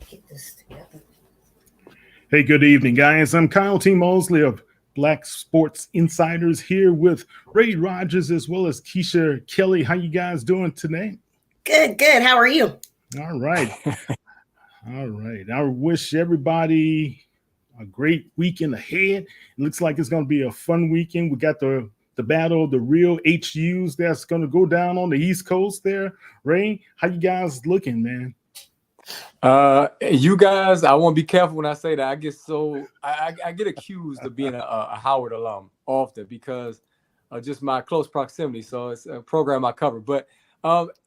Get this together. Hey, good evening, guys. I'm Kyle T. Mosley of Black Sports Insiders here with Ray Rogers as well as Keisha Kelly. How you guys doing today? Good, good. How are you? All right. All right. I wish everybody a great weekend ahead. It looks like it's going to be a fun weekend. We got the battle of the real HUs that's going to go down on the East Coast there. Ray, how you guys looking, man? You guys, I want to be careful when I say that. I get accused of being a Howard alum often because of just my close proximity. So it's a program I cover, but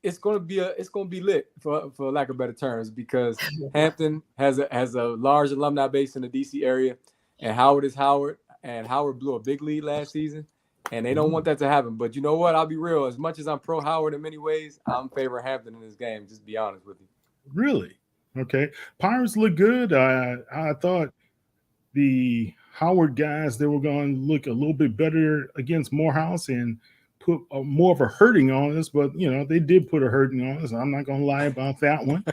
it's going to be lit for lack of better terms because Hampton has a large alumni base in the DC area, and Howard is Howard, and Howard blew a big lead last season, and they don't want that to happen. But you know what? I'll be real. As much as I'm pro Howard in many ways, I'm favor Hampton in this game. Just be honest with you. Really? Okay. Pirates look good. I thought the Howard guys, they were going to look a little bit better against Morehouse and put more of a hurting on us, but they did put a hurting on us. I'm not going to lie about that one,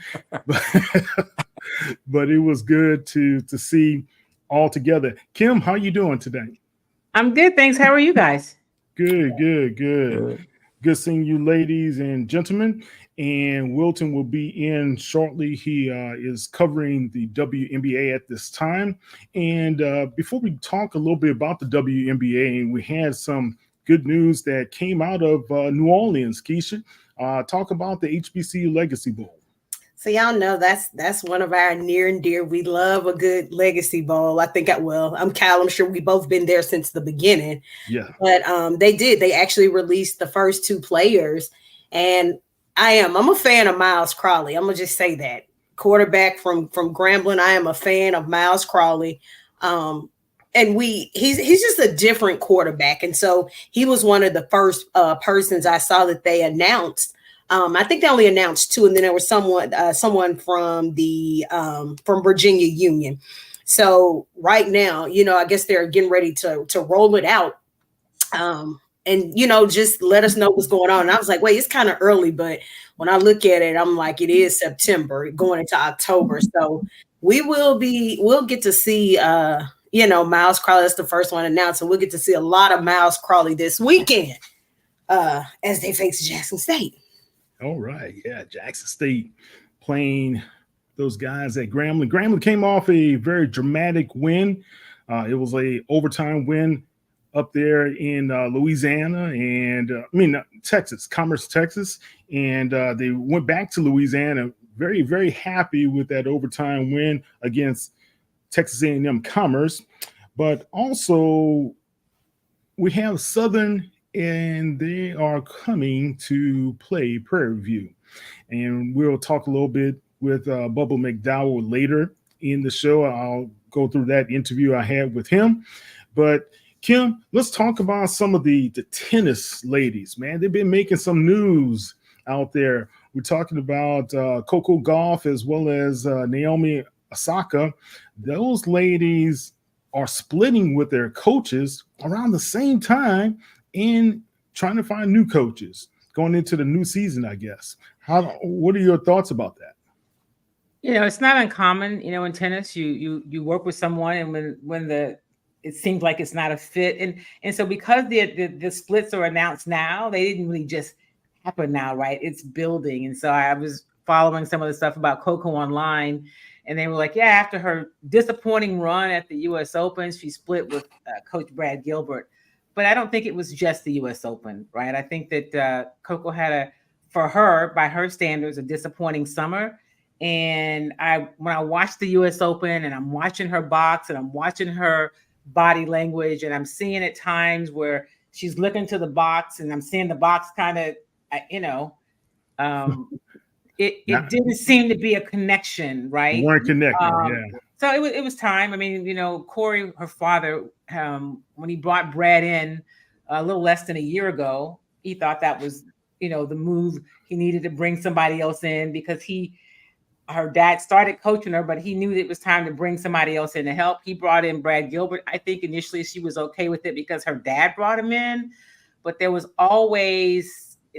but it was good to see all together. Kim, how you doing today? I'm good, thanks. How are you guys? Good. Good seeing you, ladies and gentlemen. And Wilton will be in shortly. He is covering the WNBA at this time. And before we talk a little bit about the WNBA, we had some good news that came out of New Orleans. Keisha, talk about the HBCU Legacy Bowl. So y'all know that's one of our near and dear. We love a good Legacy Bowl. I think I'm Kyle. I'm sure we both been there since the beginning. Yeah. But they actually released the first two players, and I'm a fan of Miles Crawley. I'm gonna just say that quarterback from Grambling. I am a fan of Miles Crawley. And he's just a different quarterback, and so he was one of the first persons I saw that they announced. I think they only announced two, and then there was someone from the from Virginia Union. So right now, I guess they're getting ready to roll it out, and just let us know what's going on. And I was like, wait, it's kind of early, but when I look at it, I'm like, it is September going into October, so we'll get to see. Miles Crawley, that's the first one announced. So we'll get to see a lot of Miles Crawley this weekend as they face Jackson State. All right. Yeah, Jackson State playing those guys at Grambling. Grambling came off a very dramatic win. It was a overtime win up there in Louisiana Texas, Commerce, Texas. And they went back to Louisiana very, very happy with that overtime win against Texas A&M Commerce. But also we have Southern, and they are coming to play Prairie View. And we'll talk a little bit with BUBBA MCDOWELL later in the show. I'll go through that interview I had with him. But Kim, let's talk about some of the tennis ladies, man. They've been making some news out there. We're talking about Coco Gauff as well as Naomi Osaka. Those ladies are splitting with their coaches around the same time and trying to find new coaches going into the new season, I guess. What are your thoughts about that? It's not uncommon, in tennis, you work with someone, and when it seems like it's not a fit. And so because the splits are announced now, they didn't really just happen now, right? It's building. And so I was following some of the stuff about Coco online, and they were like, yeah, after her disappointing run at the U.S. Open, she split with Coach Brad Gilbert. But I don't think it was just the U.S. Open, right? I think that Coco had for her, by her standards, a disappointing summer. And when I watched the U.S. Open and I'm watching her box and I'm watching her body language, and I'm seeing at times where she's looking to the box and I'm seeing the box kind of, it didn't seem to be a connection, right? They weren't connected, yeah. So it was time. I mean, Corey, her father, when he brought Brad in a little less than a year ago, he thought that was, the move. He needed to bring somebody else in because her dad started coaching her, but he knew it was time to bring somebody else in to help. He brought in Brad Gilbert. I think initially she was okay with it because her dad brought him in, but it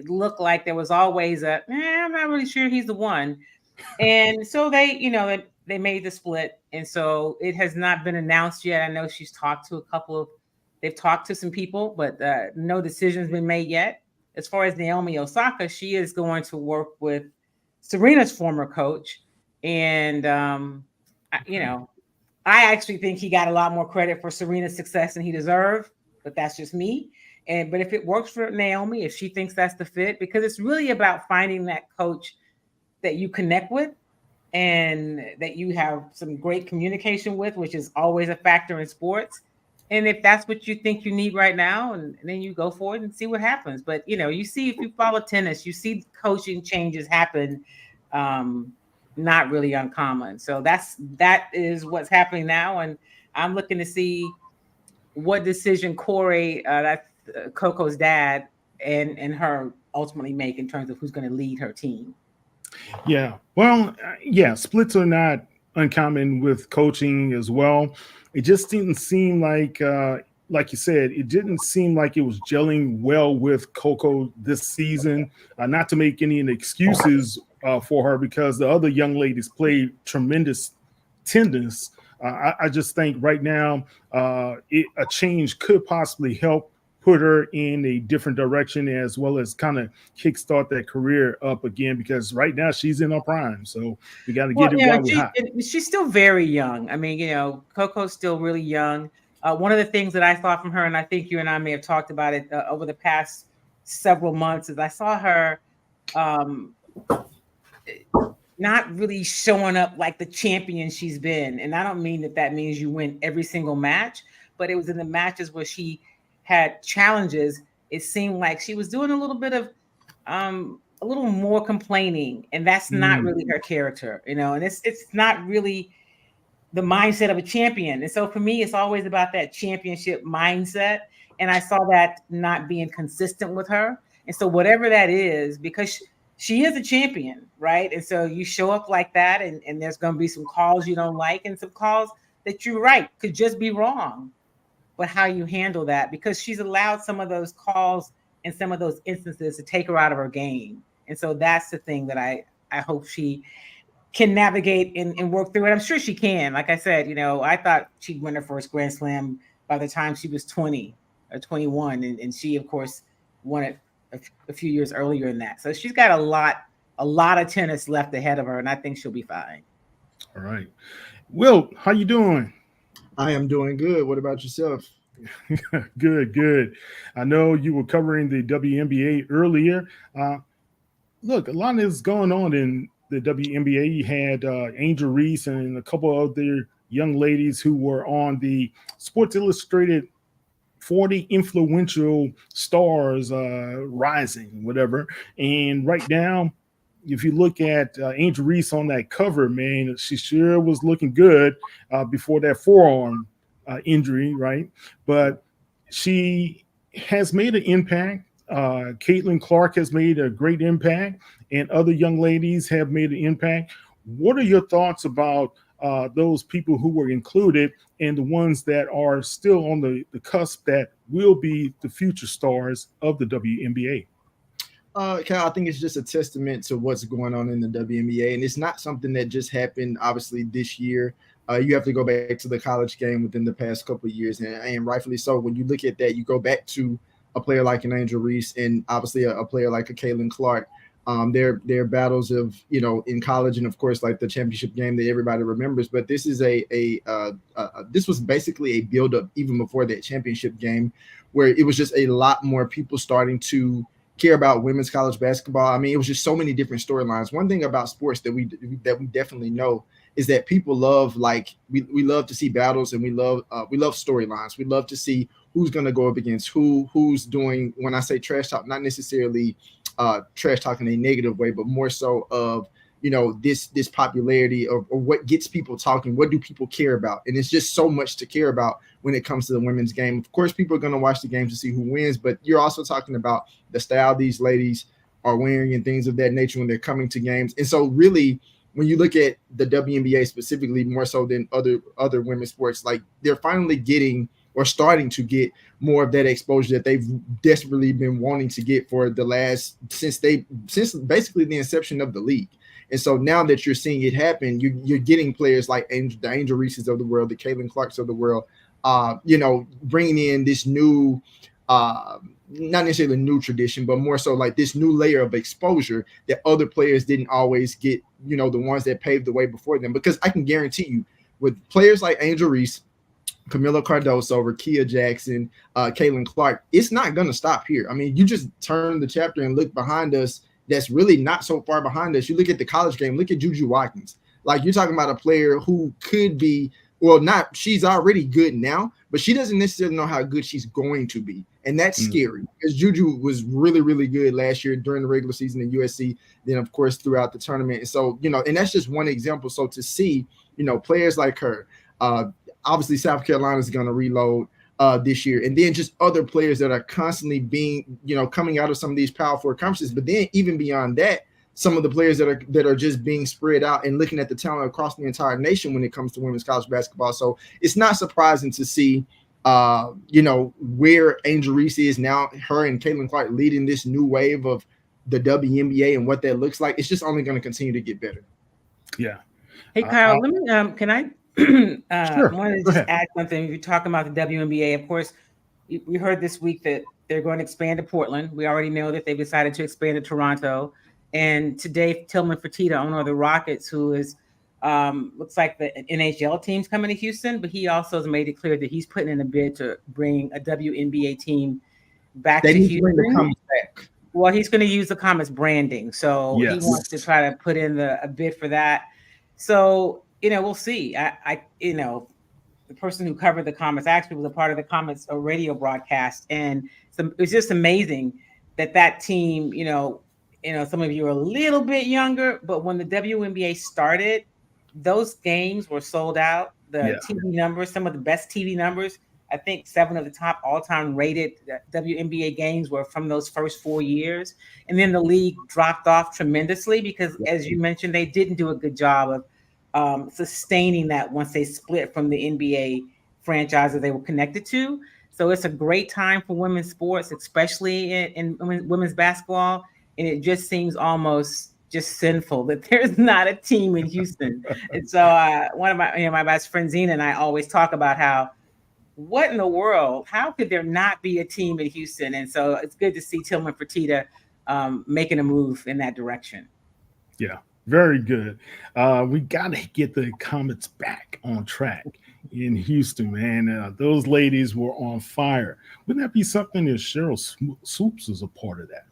looked like there was always I'm not really sure he's the one. And so they they made the split, and so it has not been announced yet. I know she's talked to they've talked to some people, but no decision's been made yet. As far as Naomi Osaka, she is going to work with Serena's former coach, and I actually think he got a lot more credit for Serena's success than he deserved, but that's just me. But if it works for Naomi, if she thinks that's the fit, because it's really about finding that coach that you connect with and that you have some great communication with, which is always a factor in sports. And if that's what you think you need right now, and then you go for it and see what happens. But, you see, if you follow tennis, you see coaching changes happen, not really uncommon. So that is what's happening now. And I'm looking to see what decision Corey, that's Coco's dad, and her ultimately make in terms of who's going to lead her team. Yeah. Well, splits are not uncommon with coaching as well. It just didn't seem like you said, it didn't seem like it was gelling well with Coco this season. Not to make any excuses for her, because the other young ladies played tremendous tennis. I just think right now a change could possibly help put her in a different direction, as well as kind of kickstart that career up again, because right now she's in her prime. So we got to get it while we're hot. She's still very young. I mean, Coco's still really young. One of the things that I saw from her, and I think you and I may have talked about it over the past several months, is I saw her not really showing up like the champion she's been. And I don't mean that means you win every single match, but it was in the matches where she had challenges. It seemed like she was doing a little bit of a little more complaining, and that's not really her character, and it's not really the mindset of a champion. And so for me, it's always about that championship mindset. And I saw that not being consistent with her. And so whatever that is, because she is a champion, right? And so you show up like that, and there's going to be some calls you don't like, and some calls that you're right could just be wrong. But how you handle that, because she's allowed some of those calls and some of those instances to take her out of her game. And so that's the thing that I hope she can navigate and work through it. I'm sure she can. Like I said, I thought she'd win her first Grand Slam by the time she was 20 or 21. And she, of course, won it a few years earlier than that. So she's got a lot of tennis left ahead of her, and I think she'll be fine. All right. Will, how you doing? I am doing good. What about yourself? Good. I know you were covering the WNBA earlier. Look, a lot is going on in the WNBA. You had Angel Reese and a couple of other young ladies who were on the Sports Illustrated 40 influential stars rising, whatever. And right now, if you look at Angel Reese on that cover, man, she sure was looking good before that forearm injury, right? But she has made an impact. Caitlin Clark has made a great impact, and other young ladies have made an impact. What are your thoughts about those people who were included and the ones that are still on the cusp that will be the future stars of the WNBA? Cal, I think it's just a testament to what's going on in the WNBA, and it's not something that just happened, obviously, this year. You have to go back to the college game within the past couple of years, and rightfully so. When you look at that, you go back to a player like an Angel Reese and obviously a player like a Caitlin Clark. Their battles of, in college, and of course, like the championship game that everybody remembers. But this is this was basically a build-up even before that championship game, where it was just a lot more people starting to care about women's college basketball. I mean, it was just so many different storylines. One thing about sports that we definitely know is that people love, we love to see battles, and we love storylines. We love to see who's going to go up against who's doing, when I say trash talk, not necessarily trash talk in a negative way, but more so of, this popularity or what gets people talking. What do people care about? And it's just so much to care about when it comes to the women's game. Of course, people are going to watch the game to see who wins, but you're also talking about the style these ladies are wearing and things of that nature when they're coming to games. And so really, when you look at the WNBA specifically, more so than other women's sports, like they're finally getting or starting to get more of that exposure that they've desperately been wanting to get for the since basically the inception of the league. And so now that you're seeing it happen, you're getting players like the Angel Reeses of the world, the Caitlin Clarks of the world, bringing in this new, not necessarily a new tradition, but more so like this new layer of exposure that other players didn't always get, the ones that paved the way before them. Because I can guarantee you, with players like Angel Reese, Camila Cardoso, Rakia Jackson, Caitlin Clark, it's not going to stop here. I mean, you just turn the chapter and look behind us. That's really not so far behind us. You look at the college game, look at Juju Watkins. Like, you're talking about a player who could be, she's already good now, but she doesn't necessarily know how good she's going to be. And that's scary, because Juju was really, really good last year during the regular season at USC, then of course throughout the tournament. And so, and that's just one example. So to see, players like her, obviously South Carolina is going to reload this year, and then just other players that are constantly being, coming out of some of these Power Four conferences. But then even beyond that, some of the players that are just being spread out and looking at the talent across the entire nation when it comes to women's college basketball. So it's not surprising to see, where Angel Reese is now, her and Caitlin Clark leading this new wave of the WNBA and what that looks like. It's just only going to continue to get better. Yeah. Hey, Kyle, let me, can I? Sure. I wanted to just add something. You're talking about the WNBA. Of course, we heard this week that they're going to expand to Portland. We already know that they've decided to expand to Toronto. And today, Tillman Fertitta, owner of the Rockets, who is looks like the NHL team's coming to Houston, but he also has made it clear that he's putting in a bid to bring a WNBA team back to Houston. Well, he's going to use the Comets branding, so he wants to try to put in a bid for that. So, we'll see. I the person who covered the Comets actually was a part of the Comets radio broadcast, and it's just amazing that team, some of you are a little bit younger, but when the WNBA started, those games were sold out. The TV numbers, some of the best TV numbers, I think 7 of the top all-time rated WNBA games were from those first 4 years. And then the league dropped off tremendously because, as you mentioned, they didn't do a good job of sustaining that once they split from the NBA franchises they were connected to. So it's a great time for women's sports, especially in women's basketball. And it just seems almost just sinful that there's not a team in Houston. And so one of my best friends, Zena, and I always talk about how, what in the world, how could there not be a team in Houston? And so it's good to see Tillman Fertitta making a move in that direction. Yeah, very good. We got to get the Comets back on track in Houston, man. Those ladies were on fire. Wouldn't that be something if Cheryl Swoops was a part of that?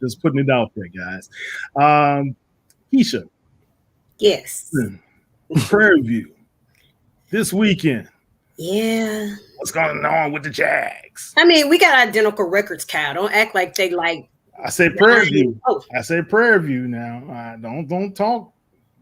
Just putting it out there, guys. Keisha. Yes. Prairie View this weekend. Yeah. What's going on with the Jags? I mean, we got identical records, Cal. Don't act like they like. I say Prairie View. Oh. I say Prairie View now. Don't talk.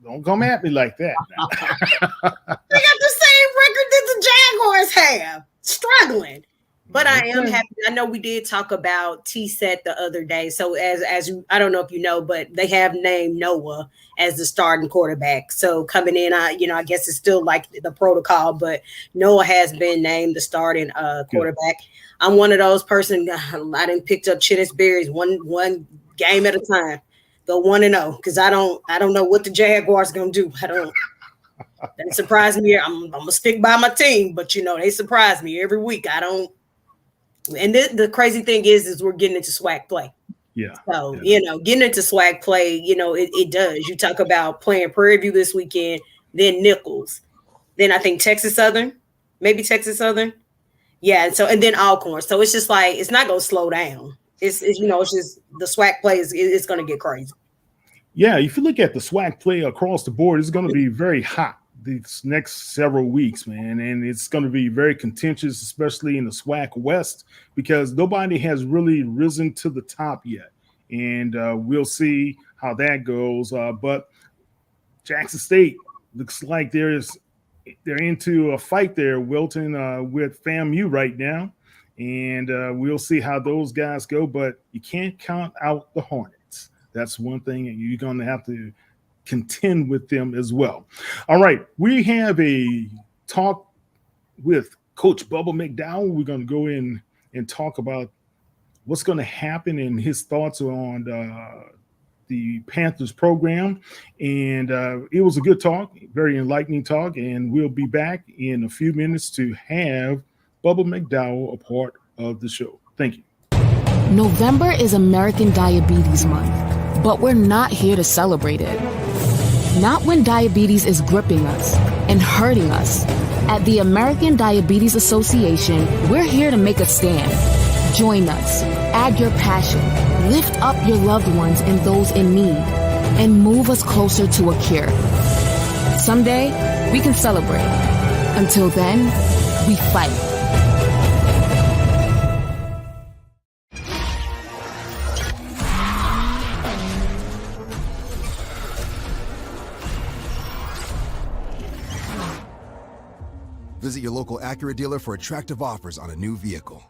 Don't come at me like that. They got the same record that the Jaguars have. Struggling. But I am happy. I know we did talk about T-Set the other day. So as I don't know if you know, but they have named Noah as the starting quarterback. So coming in, I guess it's still like the protocol, but Noah has been named the starting quarterback. I'm one of those person. I didn't pick up Chinnis Berries one game at a time. Go 1-0 because I don't know what the Jaguars gonna do. They surprise me. I'm gonna stick by my team, but they surprise me every week. And the crazy thing is we're getting into SWAC play. Yeah. So, getting into SWAC play, it does. You talk about playing Prairie View this weekend, then Nichols, then I think Texas Southern, maybe Texas Southern. Yeah. So, and then Alcorn. So it's just like, it's not going to slow down. It's just the SWAC play it's going to get crazy. Yeah. If you look at the SWAC play across the board, it's going to be very hot these next several weeks, man, and it's going to be very contentious, especially in the SWAC West, because nobody has really risen to the top yet, and we'll see how that goes. But Jackson State looks like they're into a fight there, Wilton, with FAMU right now, and we'll see how those guys go. But you can't count out the Hornets. That's one thing, and you're going to have to contend with them as well. All right, we have a talk with Coach Bubba McDowell. We're going to go in and talk about what's going to happen and his thoughts on the Panthers program. And it was a good talk, very enlightening talk. And we'll be back in a few minutes to have Bubba McDowell a part of the show. Thank you. November is American Diabetes Month, but we're not here to celebrate it. Not when diabetes is gripping us and hurting us. At the American Diabetes Association, we're here to make a stand. Join us, add your passion, lift up your loved ones and those in need, and move us closer to a cure. Someday, we can celebrate. Until then, we fight. Visit your local Acura dealer for attractive offers on a new vehicle.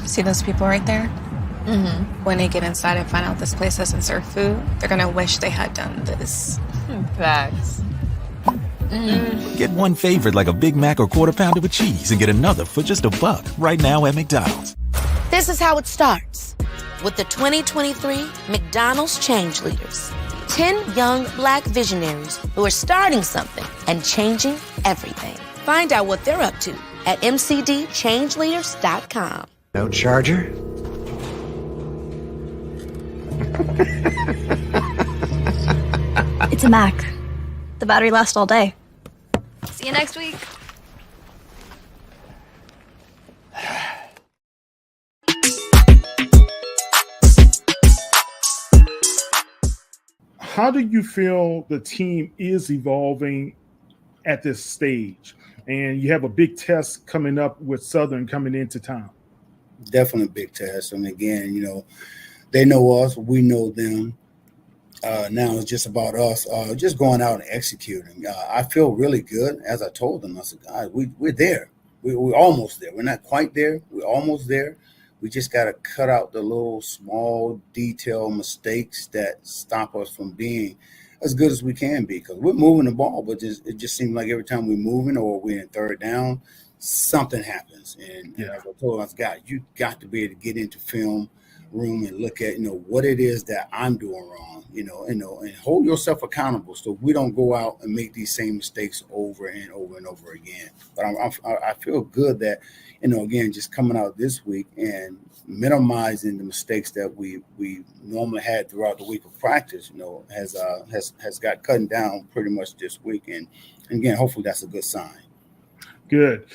See those people right there? Mm-hmm. When they get inside and find out this place doesn't serve food, they're gonna wish they had done this. Facts. Get one favorite like a Big Mac or Quarter Pounder with cheese and get another for just $1 right now at McDonald's. This is how it starts with the 2023 McDonald's Change Leaders. 10 young Black visionaries who are starting something and changing everything. Find out what they're up to at mcdchangeleaders.com. No charger? It's a Mac. The battery lasts all day. See you next week. How do you feel the team is evolving at this stage? And you have a big test coming up with Southern coming into town. Definitely a big test. And again, you know, they know us, we know them. Now it's just about us just going out and executing. I feel really good. As I told them, I said, guys, we're there. We're almost there. We're not quite there. We're almost there. We just got to cut out the little small detail mistakes that stop us from being as good as we can be, because we're moving the ball, but it just seems like every time we're moving or we're in third down, something happens. And as I told us, guys, you got to be able to get into film room and look at, you know, what it is that I'm doing wrong, and hold yourself accountable so we don't go out and make these same mistakes over and over and over again. But I feel good that, again, just coming out this week and minimizing the mistakes that we normally had throughout the week of practice, has got cutting down pretty much this week. And again, hopefully that's a good sign. Good.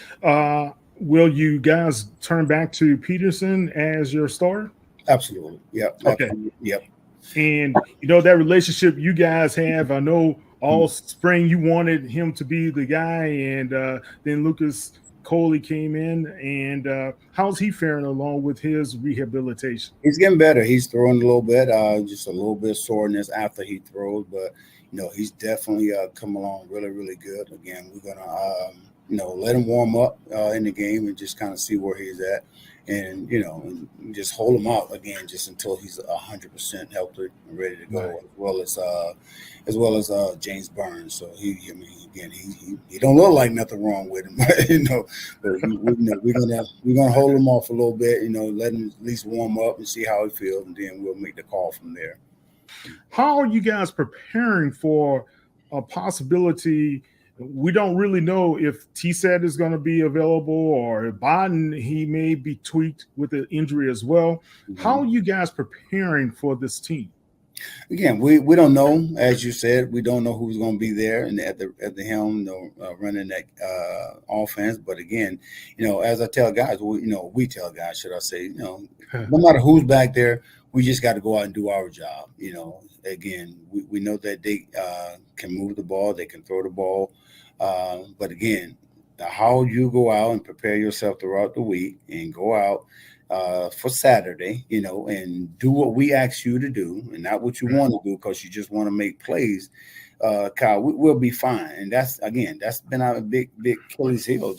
Will you guys turn back to Peterson as your starter? Absolutely. Yep. Okay. Yep. And that relationship you guys have, I know all spring you wanted him to be the guy, and then Lucas Coley came in, and how's he faring along with his rehabilitation? He's getting better. He's throwing a little bit, just a little bit of soreness after he throws, but he's definitely come along really, really good. Again, we're gonna let him warm up in the game and just kind of see where he's at, and and just hold him out again just until he's 100% healthy and ready to go, right. as well as James Burns. So he don't look like nothing wrong with him, but we're gonna hold him off a little bit, let him at least warm up and see how he feels, and then we'll make the call from there. How are you guys preparing for a possibility? We don't really know if T-Set is going to be available, or if Biden, he may be tweaked with the injury as well. Mm-hmm. How are you guys preparing for this team? Again, we don't know. As you said, we don't know who's going to be there and at the helm, running that offense. But again, as I tell guys, we tell guys, should I say, no matter who's back there, we just got to go out and do our job. Again, we know that they can move the ball, they can throw the ball. But again, how you go out and prepare yourself throughout the week and go out for Saturday, and do what we ask you to do and not what you want to do because you just want to make plays, Kyle, we'll be fine. And that's been our big Achilles heel.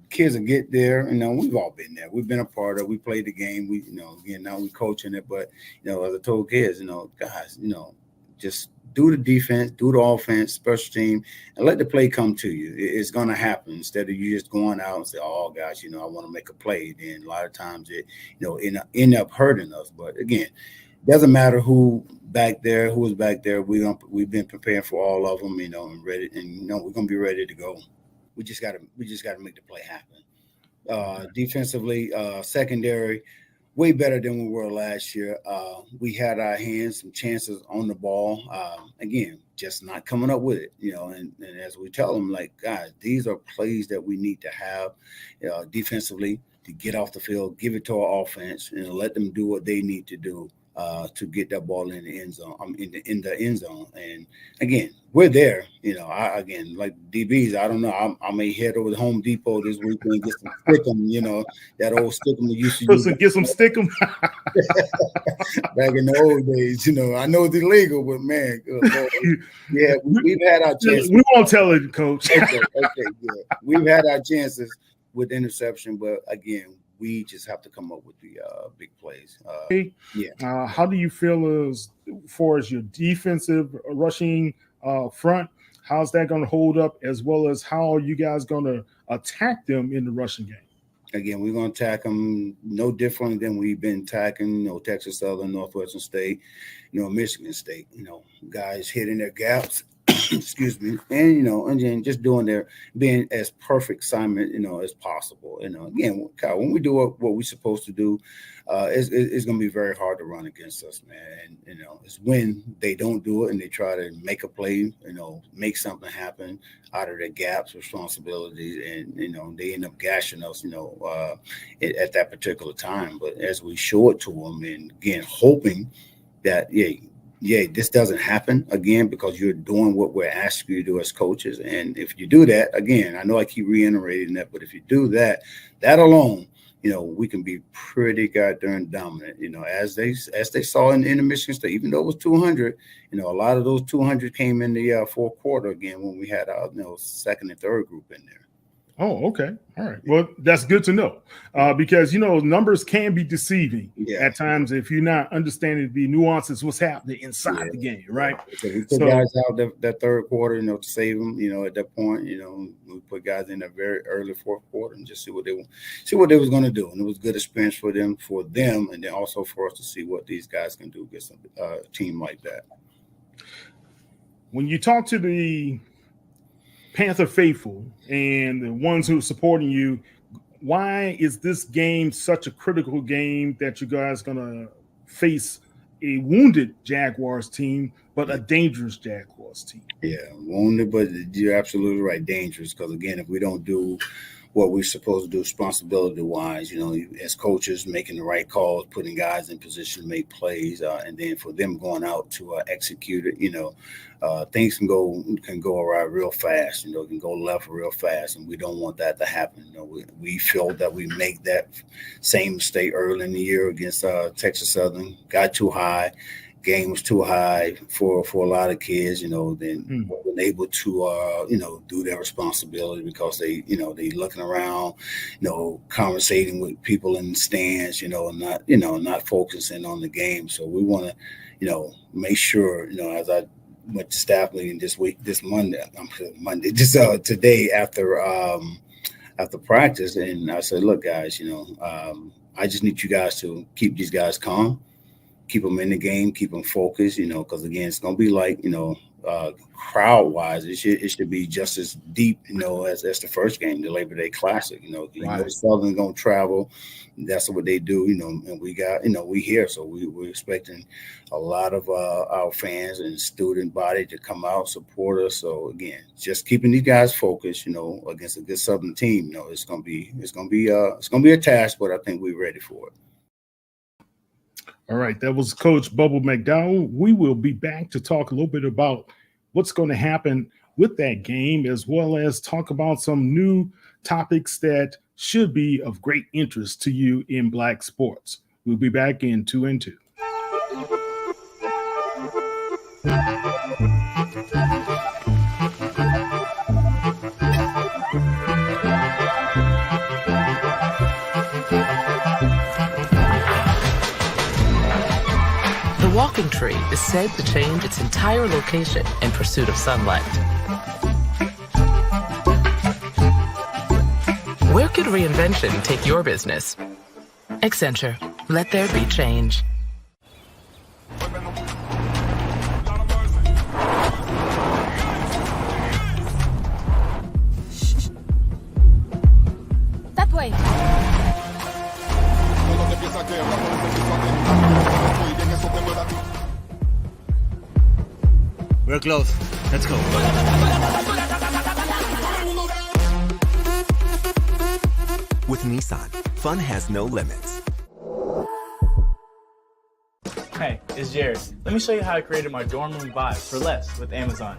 Kids will get there. We've all been there. We've been a part of. We played the game. We, again, now we're coaching it. But as I told kids, guys, just do the defense, do the offense, special team, and let the play come to you. It's going to happen instead of you just going out and say, "Oh gosh, I want to make a play." Then a lot of times it, end up hurting us. But again, doesn't matter who was back there. We've been preparing for all of them, and ready, and we're going to be ready to go. We just got to make the play happen. Defensively, secondary, way better than we were last year. We had our hands, some chances on the ball. Again, just not coming up with it, and as we tell them, like, guys, these are plays that we need to have defensively to get off the field, give it to our offense, and let them do what they need to do to get that ball in the end zone. In the end zone. And again, we're there. Like DBs, I don't know. I may head over to Home Depot this weekend and get some stickum. That old stickum we used to use. Get some stickum. Back in the old days, I know it's illegal, but man, yeah, we've had our chances. We won't tell it, Coach. Okay, yeah. We've had our chances with interception, but again, we just have to come up with the big plays. How do you feel as far as your defensive rushing front? How's that going to hold up, as well as how are you guys going to attack them in the rushing game? Again, we're going to attack them no different than we've been attacking, Texas Southern, Northwestern State, Michigan State, guys hitting their gaps. Excuse me, and and then just being as perfect assignment, as possible. Again, Kyle, when we do what we're supposed to do, it's going to be very hard to run against us, man. And it's when they don't do it and they try to make a play, make something happen out of their gaps, responsibilities, and they end up gashing us, at that particular time. But as we show it to them, and again, hoping that this doesn't happen again, because you're doing what we're asking you to do as coaches. And if you do that, again, I know I keep reiterating that, but if you do that alone, we can be pretty goddamn dominant, as they saw in the Michigan State, even though it was 200, a lot of those 200 came in the fourth quarter again when we had our second and third group in there. Oh, okay. All right. Well, that's good to know because, numbers can be deceiving at times if you're not understanding the nuances, what's happening inside the game, right? So we put guys out that third quarter, to save them, at that point, we put guys in a very early fourth quarter and just see what they was going to do. And it was good experience for them, and then also for us to see what these guys can do against a team like that. When you talk to the Panther faithful and the ones who are supporting you, why is this game such a critical game that you guys going to face a wounded Jaguars team, but a dangerous Jaguars team? Yeah, wounded, but you're absolutely right, dangerous, because again, if we don't do what we're supposed to do responsibility-wise, as coaches, making the right calls, putting guys in position to make plays, and then for them going out to execute it, things can go around real fast, can go left real fast, and we don't want that to happen. We feel that we make that same mistake early in the year against Texas Southern, got too high. Game was too high for a lot of kids, then weren't able to, do their responsibility because they looking around, conversating with people in the stands, not focusing on the game. So we want to, make sure, as I went to staff meeting today after practice, and I said, look, guys, I just need you guys to keep these guys calm. Keep them in the game, keep them focused, because again, it's going to be like, crowd-wise, it should be just as deep, as the first game, the Labor Day Classic. Southern going to travel. That's what they do, and we got, we here. So we're expecting a lot of our fans and student body to come out, support us. So again, just keeping these guys focused, against a good Southern team, it's going to be a task, but I think we're ready for it. All right, that was Coach Bubba McDowell. We will be back to talk a little bit about what's going to happen with that game, as well as talk about some new topics that should be of great interest to you in Black sports. We'll be back in 2 and 2. The walking tree is said to change its entire location in pursuit of sunlight. Where could reinvention take your business? Accenture. Let there be change. That way. We're close. Let's go. With Nissan, fun has no limits. Hey, it's Jared. Let me show you how I created my dorm room vibe for less with Amazon.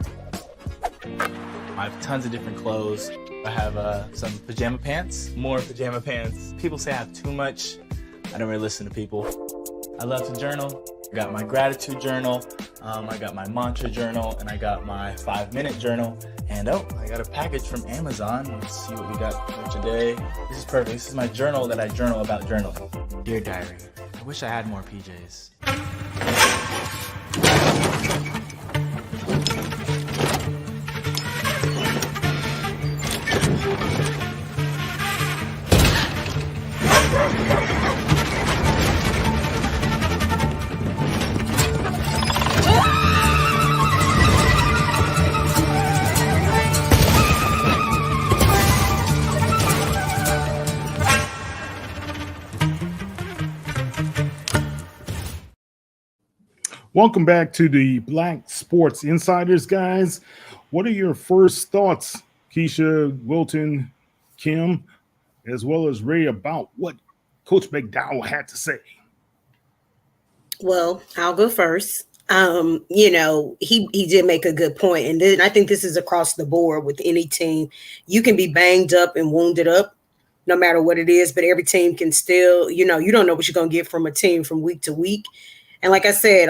I have tons of different clothes. I have some pajama pants, more pajama pants. People say I have too much. I don't really listen to people. I love to journal. I got my gratitude journal, I got my mantra journal, and I got my 5-minute journal. And oh, I got a package from Amazon. Let's see what we got for today. This is perfect. This is my journal that I journal about journaling. Dear Diary, I wish I had more PJs. Welcome back to the Black Sports Insiders, guys. What are your first thoughts, Keisha, Wilton, Kim, as well as Ray, about what Coach McDowell had to say? Well, I'll go first. He did make a good point. And then I think this is across the board with any team. You can be banged up and wounded up no matter what it is, but every team can still, you don't know what you're going to get from a team from week to week. And like I said,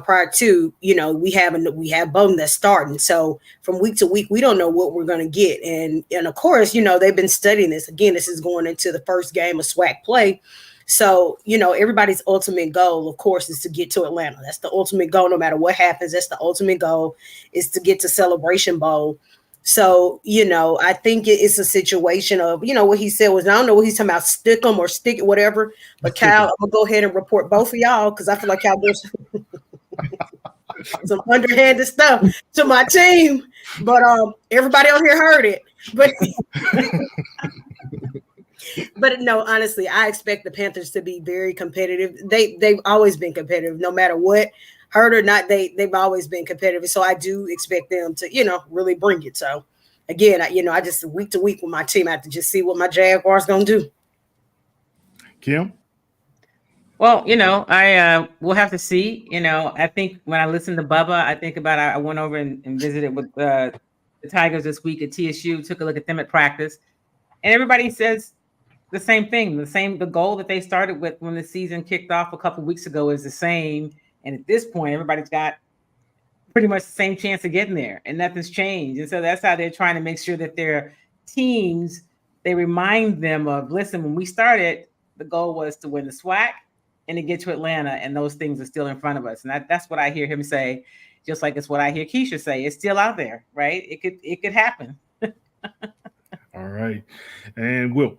prior to, we have Bowden that's starting. So from week to week, we don't know what we're going to get. And of course, they've been studying this. Again, this is going into the first game of SWAC play. So, everybody's ultimate goal, of course, is to get to Atlanta. That's the ultimate goal. No matter what happens, that's the ultimate goal, is to get to Celebration Bowl. So, I think it's a situation of, what he said was, I don't know what he's talking about, stick them or stick it, whatever. But Cal, I'm going to go ahead and report both of y'all because I feel like y'all doing some underhanded stuff to my team. But everybody on here heard it. But no, honestly, I expect the Panthers to be very competitive. They've always been competitive, no matter what. Hurt or not, they've always been competitive. So I do expect them to, really bring it. So again, I just week to week with my team, I have to just see what my Jaguars gonna do. Kim? Well, I we'll have to see. I think when I listen to Bubba, I think about I went over and visited with the Tigers this week at TSU, took a look at them at practice, and everybody says the same thing. The goal that they started with when the season kicked off a couple of weeks ago is the same. And at this point, everybody's got pretty much the same chance of getting there, and nothing's changed. And so that's how they're trying to make sure that their teams, they remind them of, listen, when we started, the goal was to win the SWAC and to get to Atlanta, and those things are still in front of us. And that's what I hear him say, just like it's what I hear Keisha say. It's still out there, right? It could happen. All right. And Will?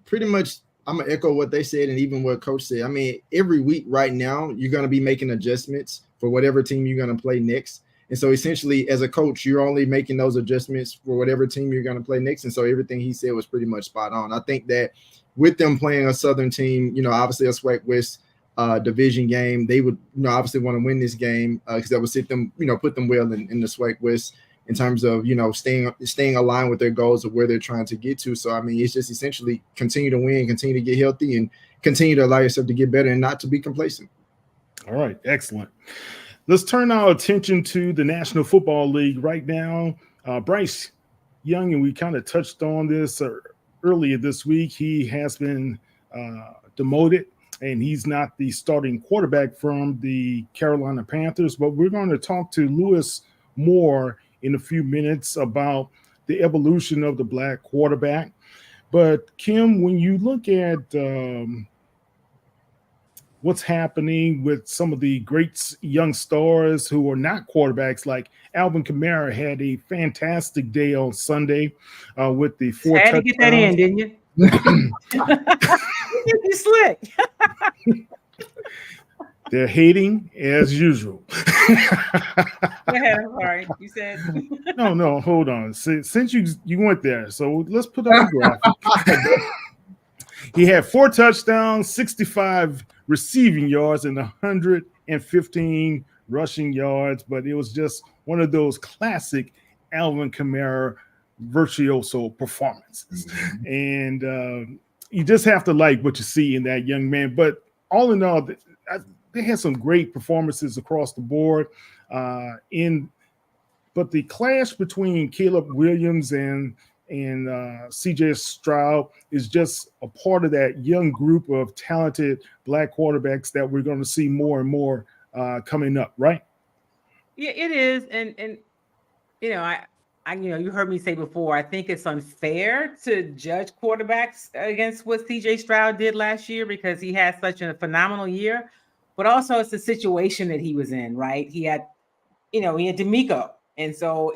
Pretty much, I'm going to echo what they said and even what Coach said. I mean, every week right now, you're going to be making adjustments for whatever team you're going to play next. And so essentially, as a coach, you're only making those adjustments for whatever team you're going to play next. And so everything he said was pretty much spot on. I think that with them playing a Southern team, obviously a SWAC West division game, they would, obviously want to win this game because that would sit them, put them well in the SWAC West in terms of, staying aligned with their goals of where they're trying to get to. So, I mean, it's just essentially continue to win, continue to get healthy, and continue to allow yourself to get better and not to be complacent. All right. Excellent. Let's turn our attention to the National Football League right now. Bryce Young, and we kind of touched on this earlier this week, he has been demoted, and he's not the starting quarterback from the Carolina Panthers. But we're going to talk to Lewis Moore in a few minutes about the evolution of the black quarterback. But Kim, when you look at what's happening with some of the great young stars who are not quarterbacks, like Alvin Kamara had a fantastic day on Sunday with the 4 touchdowns. Had to get that in, didn't you? You slick. They're hating as usual. Go ahead, I'm sorry. You said no, hold on. Since you went there, so let's put up the graphic. He had 4 touchdowns, 65 receiving yards, and 115 rushing yards, but it was just one of those classic Alvin Kamara virtuoso performances. And you just have to like what you see in that young man. But all in all, they had some great performances across the board. But the clash between Caleb Williams and CJ Stroud is just a part of that young group of talented black quarterbacks that we're going to see more and more coming up, right? Yeah, it is. And you know, I you heard me say before, I think it's unfair to judge quarterbacks against what CJ Stroud did last year because he had such a phenomenal year, but also it's the situation that he was in, right? He had D'Amico, and so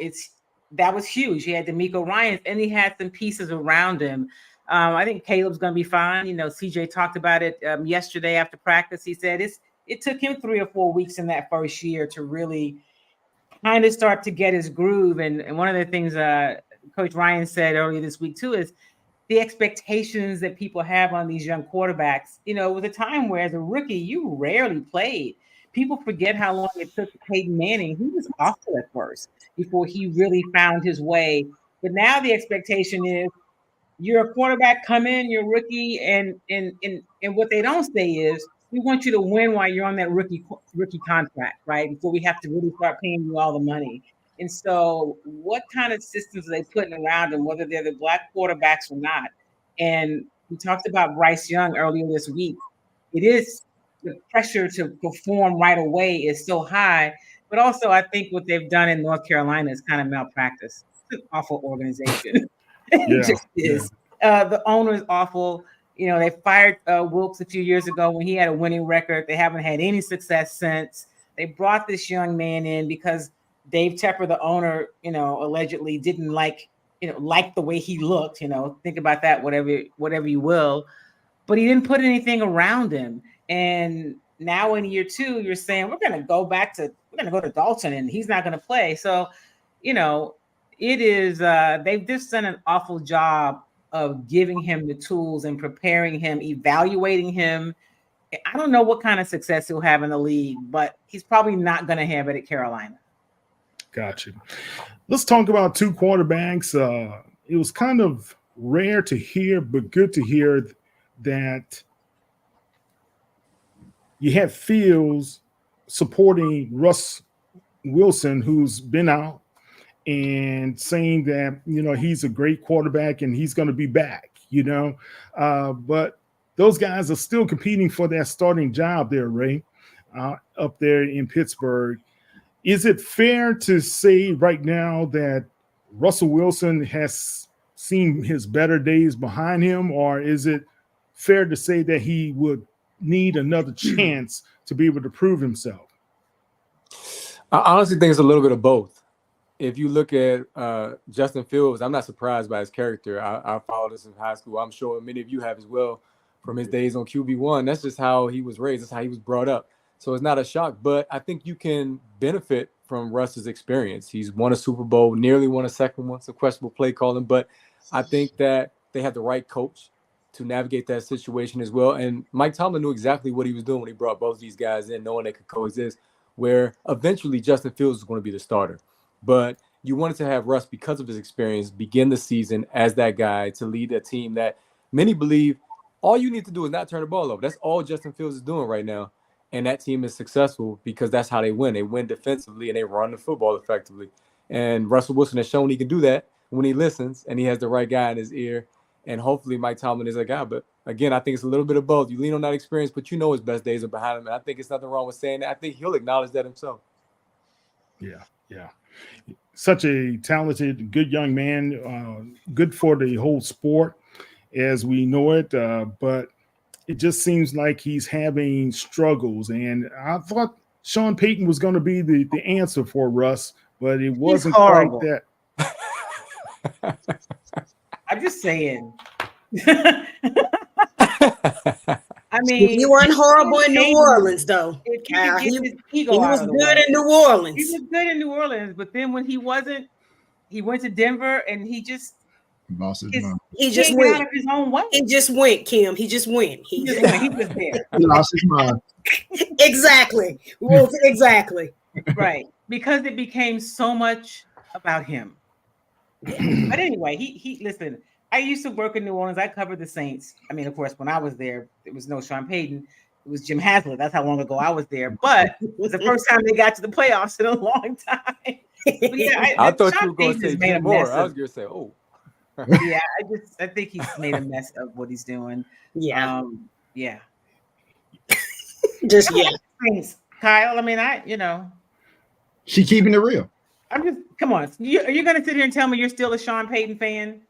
that was huge. He had D'Amico Ryans, and he had some pieces around him. I think Caleb's going to be fine. CJ talked about it yesterday after practice. He said it took him 3 or 4 weeks in that first year to really kind of start to get his groove. And one of the things Coach Ryan said earlier this week too is the expectations that people have on these young quarterbacks. It was a time where as a rookie, you rarely played. People forget how long it took Peyton Manning. He was awful at first before he really found his way. But now the expectation is you're a quarterback, come in, you're a rookie, and what they don't say is we want you to win while you're on that rookie contract, right? Before we have to really start paying you all the money. And so what kind of systems are they putting around them, whether they're the black quarterbacks or not? And we talked about Bryce Young earlier this week. It is the pressure to perform right away is so high, but also I think what they've done in North Carolina is kind of malpractice. It's an awful organization. It just is. The owner is awful. They fired Wilkes a few years ago when he had a winning record. They haven't had any success since. They brought this young man in because Dave Tepper, the owner, allegedly didn't like the way he looked. Think about that, whatever you will. But he didn't put anything around him. And now in year 2, you're saying we're going to go to Dalton and he's not going to play. So, it is they've just done an awful job of giving him the tools and preparing him, evaluating him. I don't know what kind of success he'll have in the league, but he's probably not going to have it at Carolina. Gotcha. Let's talk about 2 quarterbacks. It was kind of rare to hear, but good to hear that you have Fields supporting Russ Wilson, who's been out, and saying that, he's a great quarterback and he's going to be back, but those guys are still competing for that starting job there, Ray, up there in Pittsburgh. Is it fair to say right now that Russell Wilson has seen his better days behind him, or is it fair to say that he would need another chance to be able to prove himself? I honestly think it's a little bit of both. If you look at Justin Fields, I'm not surprised by his character. I followed this in high school. I'm sure many of you have as well from his days on QB1. That's just how he was raised. That's how he was brought up. So it's not a shock. But I think you can benefit from Russ's experience. He's won a Super Bowl, nearly won a second one, some questionable play calling. But I think that they had the right coach to navigate that situation as well. And Mike Tomlin knew exactly what he was doing when he brought both these guys in, knowing they could coexist, where eventually Justin Fields is going to be the starter. But you wanted to have Russ, because of his experience, begin the season as that guy to lead a team that many believe all you need to do is not turn the ball over. That's all Justin Fields is doing right now. And that team is successful because that's how they win. They win defensively and they run the football effectively. And Russell Wilson has shown he can do that when he listens and he has the right guy in his ear. And hopefully Mike Tomlin is a guy. But again, I think it's a little bit of both. You lean on that experience, but you know his best days are behind him. And I think it's nothing wrong with saying that. I think he'll acknowledge that himself. Yeah. Such a talented, good young man, good for the whole sport as we know it. But it just seems like he's having struggles. And I thought Sean Payton was going to be the answer for Russ, but it wasn't quite that. I'm just saying. I mean, he wasn't horrible in New Orleans, though. He was good in New Orleans. He was good in New Orleans, but then when he wasn't, he went to Denver and he just lost his mind. He just went out of his own way. He just went, Kim. He just went. He just there. He lost his mind. Exactly. Well, exactly. Right. Because it became so much about him. But anyway, he listen. I used to work in New Orleans. I covered the Saints. I mean, of course, when I was there, there was no Sean Payton. It was Jim Haslett. That's how long ago I was there. But it was the first time they got to the playoffs in a long time. But yeah, I thought you were going to say Jim Moore. I was going to say, oh. Yeah, I think he's made a mess of what he's doing. Yeah. Yeah. Just, yeah. Kyle, I mean, She keeping it real. I'm just, come on. Are you going to sit here and tell me you're still a Sean Payton fan?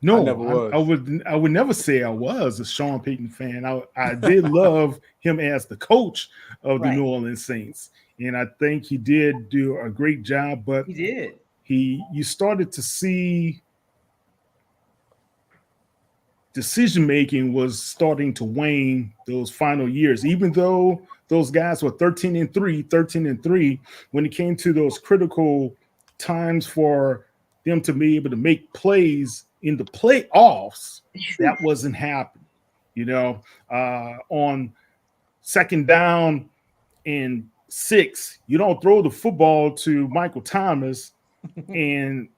No, I would never say I was a Sean Payton fan. I did love him as the coach of the New Orleans Saints, and I think he did do a great job. But he did. You started to see decision making was starting to wane those final years, even though those guys were 13-3, when it came to those critical times for them to be able to make plays in the playoffs, that wasn't happening. On second down and 6, you don't throw the football to Michael Thomas and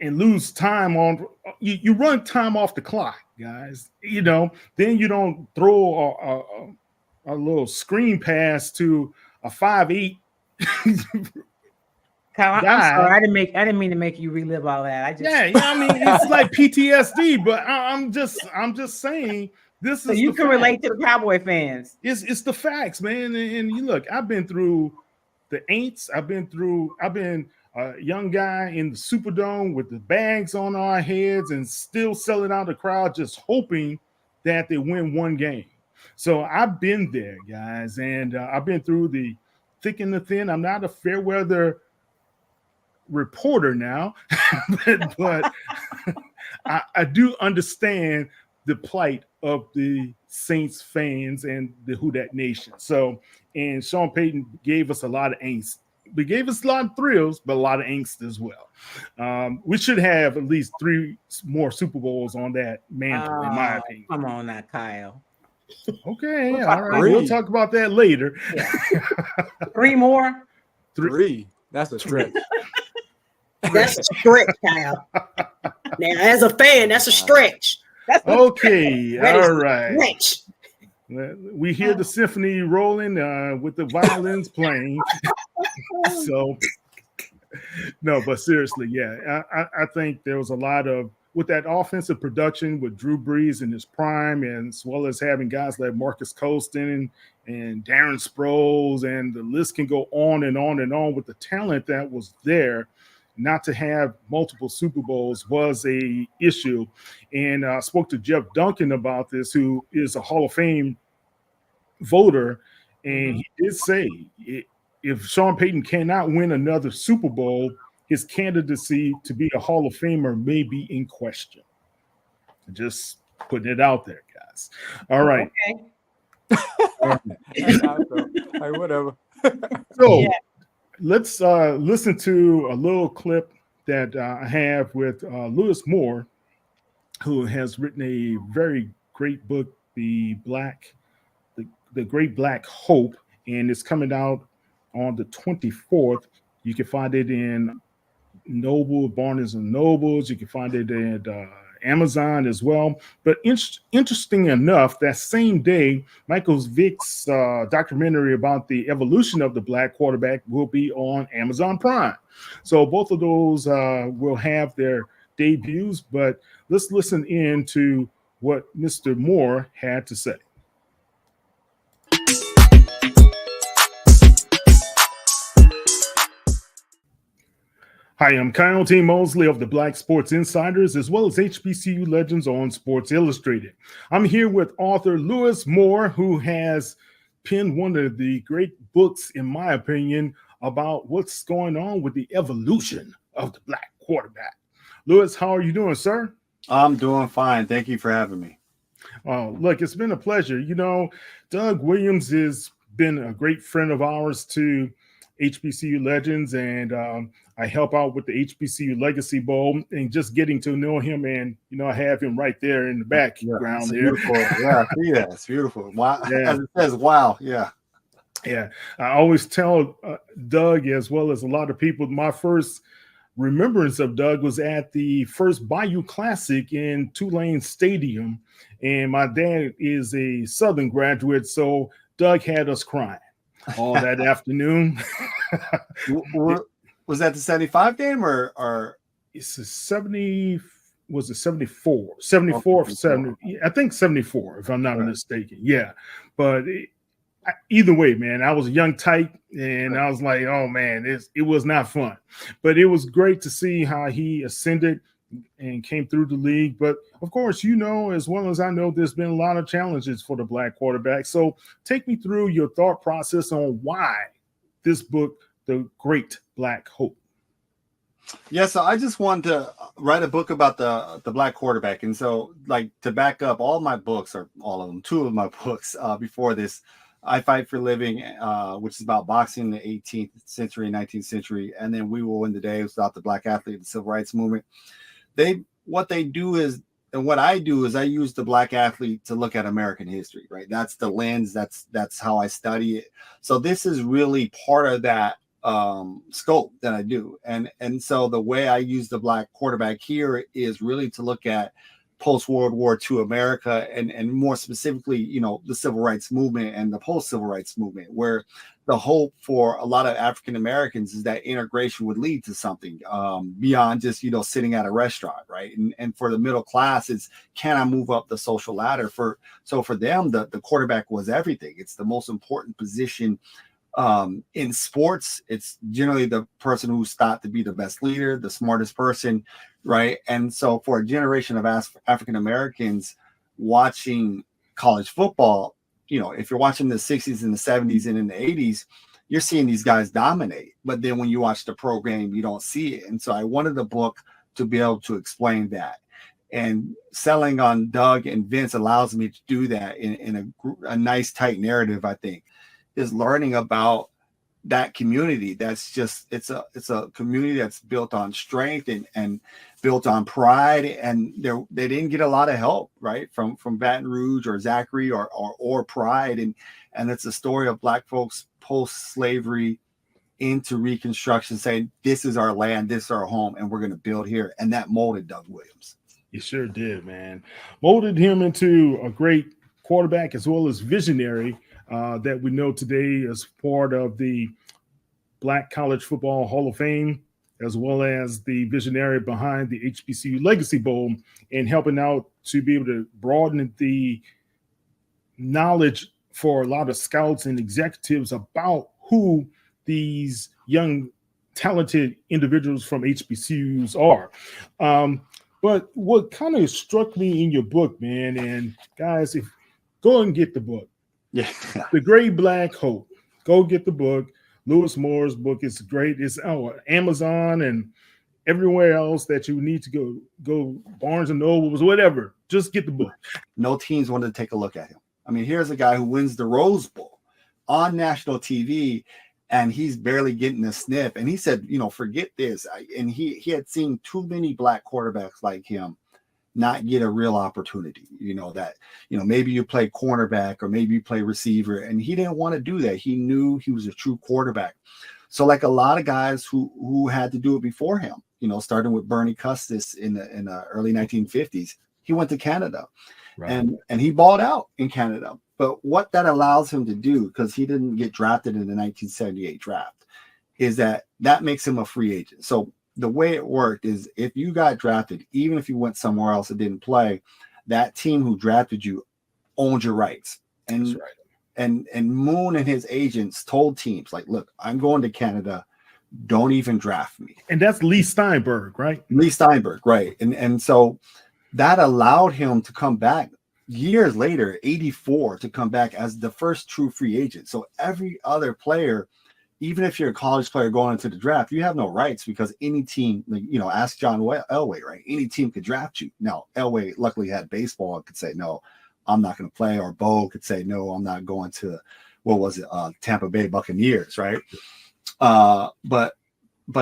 lose time on you run time off the clock, guys. Then you don't throw a little screen pass to a 5'8". Kyle, I'm sorry. I didn't mean to make you relive all that. I mean, it's like PTSD, but I'm just saying this so is you can relate to the Cowboy fans. It's the facts, man. And you look, I've been through the Aints. I've been a young guy in the Superdome with the bags on our heads and still selling out the crowd, just hoping that they win one game. So I've been there, guys, and I've been through the thick and the thin. I'm not a fair weather reporter now, but I do understand the plight of the Saints fans and the Who Dat Nation. So, and Sean Payton gave us a lot of angst. He gave us a lot of thrills, but a lot of angst as well. We should have at least 3 more Super Bowls on that mantle, in my opinion. Come on now, Kyle. Okay, all right. We'll talk about that later. Yeah. 3 more? 3. That's a stretch. That's a stretch, Kyle. Now, as a fan, that's a stretch. Okay, all right. Stretch. We hear the symphony rolling with the violins playing. So, no, but seriously, yeah, I think there was a lot of, with that offensive production with Drew Brees in his prime, and as well as having guys like Marcus Colston and Darren Sproles, and the list can go on and on and on with the talent that was there. Not to have multiple Super Bowls was a issue. And I spoke to Jeff Duncan about this, who is a Hall of Fame voter. And he did say if Sean Payton cannot win another Super Bowl, his candidacy to be a Hall of Famer may be in question. Just putting it out there, guys. All right. Okay. Whatever. So, let's listen to a little clip that I have with Lewis Moore, who has written a very great book, The Great Black Hope, and it's coming out on the 24th. You can find it in Barnes and Nobles. You can find it at Amazon as well. But interesting enough, that same day, Michael Vick's documentary about the evolution of the black quarterback will be on Amazon Prime. So both of those will have their debuts, but let's listen in to what Mr. Moore had to say. Hi, I'm Kyle T. Mosley of the Black Sports Insiders, as well as HBCU Legends on Sports Illustrated. I'm here with author Lewis Moore, who has penned one of the great books, in my opinion, about what's going on with the evolution of the black quarterback. Lewis, how are you doing, sir? I'm doing fine. Thank you for having me. Look, it's been a pleasure. You know, Doug Williams has been a great friend of ours to HBCU Legends, and I help out with the HBCU Legacy Bowl, and just getting to know him, and I have him right there in the background there. Beautiful. Yeah, it's beautiful. Wow. Yeah. As it says, wow. Yeah. Yeah. I always tell Doug, as well as a lot of people, my first remembrance of Doug was at the first Bayou Classic in Tulane Stadium, and my dad is a Southern graduate, so Doug had us crying all that afternoon. Was that the 75 game or it's a 70? Was it 74? 74, 70? I think 74, if I'm not mistaken. Yeah, but either way, man, I was a young tyke, and I was like, oh man, it was not fun, but it was great to see how he ascended and came through the league. But of course, as well as I know, there's been a lot of challenges for the black quarterback. So take me through your thought process on why this book, The Great Black Hope. Yeah, so I just wanted to write a book about the black quarterback. And so, like, to back up, all my books, or all of them, two of my books before this, I Fight for Living, which is about boxing in the 18th century, 19th century, and then We Will Win the Day, it's about the black athlete, the civil rights movement. What they do is, and what I do is, I use the black athlete to look at American history, right? That's the lens. That's how I study it. So this is really part of that scope that I do. And so the way I use the black quarterback here is really to look at post-World War II America, and more specifically, the civil rights movement and the post-civil rights movement, where the hope for a lot of African Americans is that integration would lead to something beyond just, sitting at a restaurant, right? And for the middle class, it's, can I move up the social ladder? So for them, the quarterback was everything. It's the most important position in sports. It's generally the person who's thought to be the best leader, the smartest person, right? And so for a generation of African Americans watching college football, if you're watching the 60s and the 70s and in the 80s, you're seeing these guys dominate. But then when you watch the program, you don't see it. And so I wanted the book to be able to explain that. And selling on Doug and Vince allows me to do that in a nice, tight narrative, I think, is learning about that community. That's just, it's a community that's built on strength and built on pride. And they didn't get a lot of help, right? From Baton Rouge or Zachary or Pride. And it's a story of black folks post-slavery into Reconstruction saying, this is our land, this is our home, and we're going to build here. And that molded Doug Williams. It sure did, man. Molded him into a great quarterback, as well as visionary, that we know today as part of the Black College Football Hall of Fame, as well as the visionary behind the HBCU Legacy Bowl, and helping out to be able to broaden the knowledge for a lot of scouts and executives about who these young, talented individuals from HBCUs are. But what kind of struck me in your book, man, and guys, go and get the book. Yeah. The Great Black Hope. Go get the book. Lewis Moore's book is great. It's on Amazon and everywhere else that you need to go Barnes and Nobles, whatever. Just get the book. No teams wanted to take a look at him. I mean, here's a guy who wins the Rose Bowl on national TV, and he's barely getting a sniff. And he said, forget this. And he had seen too many black quarterbacks like him not get a real opportunity, maybe you play cornerback or maybe you play receiver, and he didn't want to do that. He knew he was a true quarterback. So like a lot of guys who had to do it before him, starting with Bernie Custis in the early 1950s, he went to Canada, right. and he balled out in Canada. But what that allows him to do, because he didn't get drafted in the 1978 draft, is that makes him a free agent. So the way it worked is if you got drafted, even if you went somewhere else and didn't play, that team who drafted you owned your rights. And That's right. And Moon and his agents told teams like, look, I'm going to Canada. Don't even draft me. And that's Lee Steinberg, right? Lee Steinberg, right. And so that allowed him to come back years later, 84, to come back as the first true free agent. So every other player, even if you're a college player going into the draft, you have no rights because any team, ask John Elway, right? Any team could draft you. Now, Elway luckily had baseball and could say, no, I'm not going to play. Or Bo could say, no, I'm not going to, Tampa Bay Buccaneers, right? But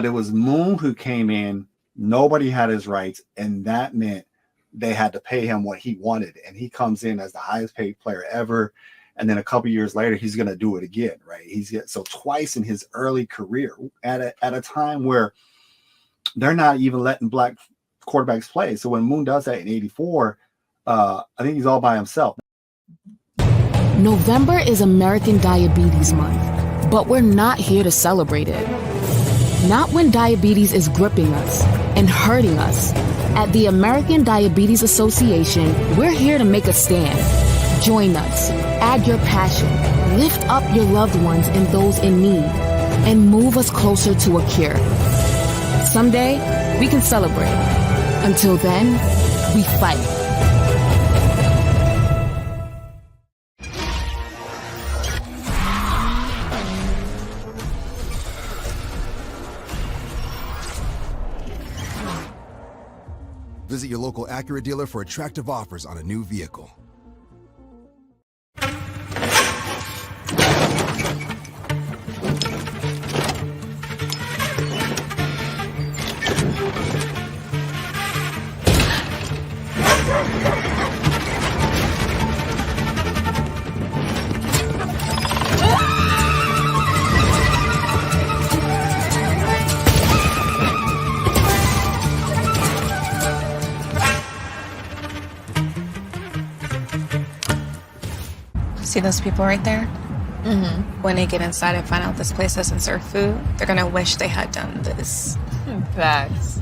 it was Moon who came in. Nobody had his rights, and that meant they had to pay him what he wanted. And he comes in as the highest paid player ever. And then a couple years later, he's going to do it again, right? So twice in his early career at a time where they're not even letting black quarterbacks play. So when Moon does that in 84, I think he's all by himself. November is American Diabetes Month, but we're not here to celebrate it. Not when diabetes is gripping us and hurting us. At the American Diabetes Association, we're here to make a stand. Join us, add your passion, lift up your loved ones and those in need, and move us closer to a cure. Someday, we can celebrate. Until then, we fight. Visit your local Acura dealer for attractive offers on a new vehicle. See those people right there? Mm-hmm. When they get inside and find out this place doesn't serve food, they're gonna wish they had done this. Facts.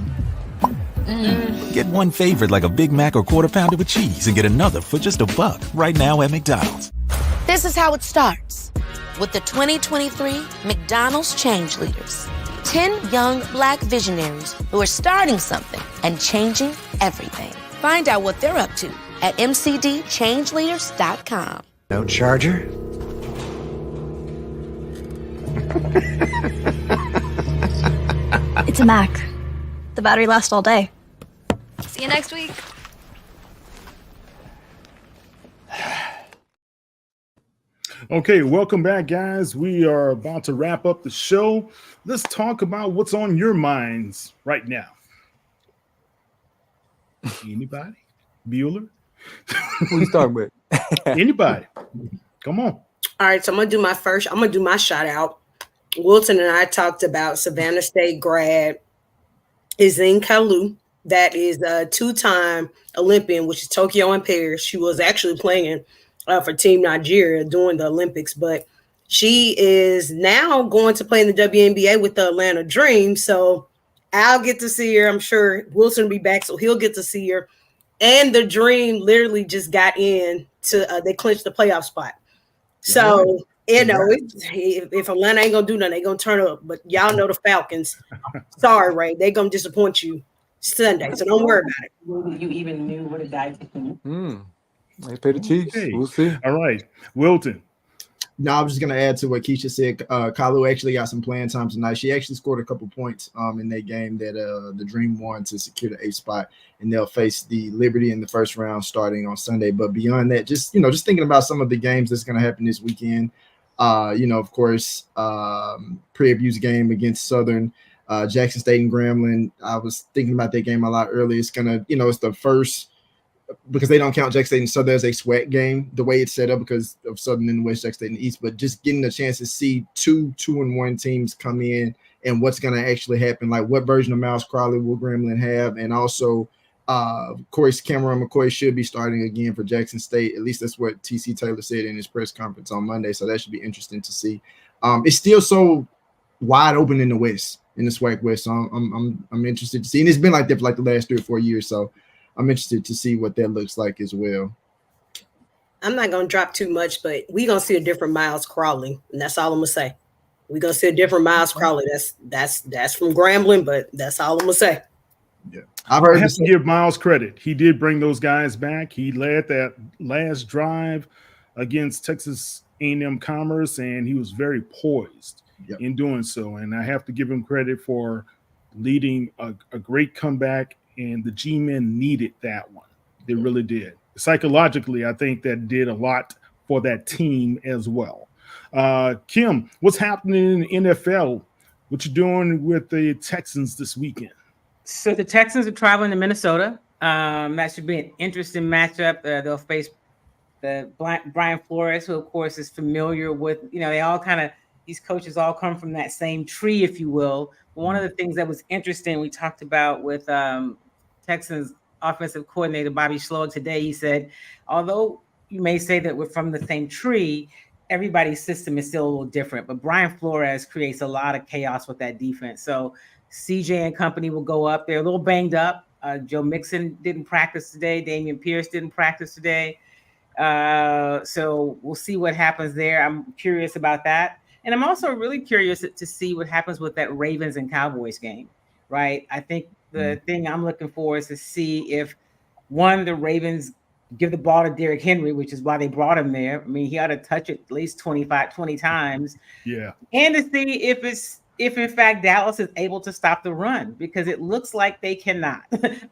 Get one favorite like a Big Mac or Quarter Pounder with cheese and get another for just $1 right now at McDonald's. This is how it starts with the 2023 McDonald's Change Leaders. 10 young black visionaries who are starting something and changing everything. Find out what they're up to at mcdchangeleaders.com. No charger? It's a Mac. The battery lasts all day. See you next week. Okay, welcome back, guys. We are about to wrap up the show. Let's talk about what's on your minds right now. Anybody? Bueller? Who you starting with? Anybody? Come on. All right, so I'm gonna do my shout out. Wilton and I talked about Savannah State grad Izine Kalu. That is a 2-time Olympian, which is Tokyo and Paris. She was actually playing for Team Nigeria during the Olympics, but she is now going to play in the WNBA with the Atlanta Dream. So I'll get to see her. I'm sure Wilson will be back, so he'll get to see her. And the Dream literally just got in to they clinched the playoff spot. So if Atlanta ain't gonna do nothing, they gonna turn up. But y'all know the Falcons. Sorry, Ray, they gonna disappoint you Sunday. So don't worry about it. You even knew what a guy could do. They pay the Chiefs. Okay. We'll see. All right, Wilton. No, I was just gonna add to what Keisha said. Kalu actually got some playing time tonight. She actually scored a couple points in that game that the Dream won to secure the 8th spot, and they'll face the Liberty in the first round starting on Sunday. But beyond that, just thinking about some of the games that's gonna happen this weekend. Of course, Prairie View's game against Southern, Jackson State and Grambling. I was thinking about that game a lot earlier. It's gonna, it's the first, because they don't count Jackson State and Southern as a SWAC game, the way it's set up because of Southern in the West, Jackson State in the East, but just getting a chance to see 2-2-1 teams come in and what's going to actually happen, like what version of Miles Crowley will Grambling have, and also Cameron McCoy should be starting again for Jackson State. At least that's what TC Taylor said in his press conference on Monday, so that should be interesting to see. It's still so wide open in the West. in the SWAC West. So I'm interested to see, and it's been like that for like the last 3 or 4 years. So I'm interested to see what that looks like as well. I'm not gonna drop too much, but we're gonna see a different Miles Crawley, and that's all I'm gonna say. We're gonna see a different Miles Crawley. That's from Grambling, but that's all I'm gonna say. Yeah, I have to give Miles credit. He did bring those guys back. He led that last drive against Texas A&M Commerce, and he was very poised in doing so. And I have to give him credit for leading a great comeback, and the G-men needed that one. They really did. Psychologically, I think that did a lot for that team as well. Kim, what's happening in the NFL? What you doing with the Texans this weekend? So the Texans are traveling to Minnesota. That should be an interesting matchup. They'll face Brian Flores, who of course is familiar with, they all these coaches all come from that same tree, if you will. But one of the things that was interesting, we talked about with Texans offensive coordinator Bobby Schloeg today. He said, although you may say that we're from the same tree, everybody's system is still a little different. But Brian Flores creates a lot of chaos with that defense. So CJ and company will go up. They're a little banged up. Joe Mixon didn't practice today. Damian Pierce didn't practice today. So we'll see what happens there. I'm curious about that. And I'm also really curious to see what happens with that Ravens and Cowboys game, right? I think the thing I'm looking for is to see if, one, the Ravens give the ball to Derrick Henry, which is why they brought him there. I mean, he ought to touch it at least 20 times. Yeah. And to see if in fact Dallas is able to stop the run, because it looks like they cannot.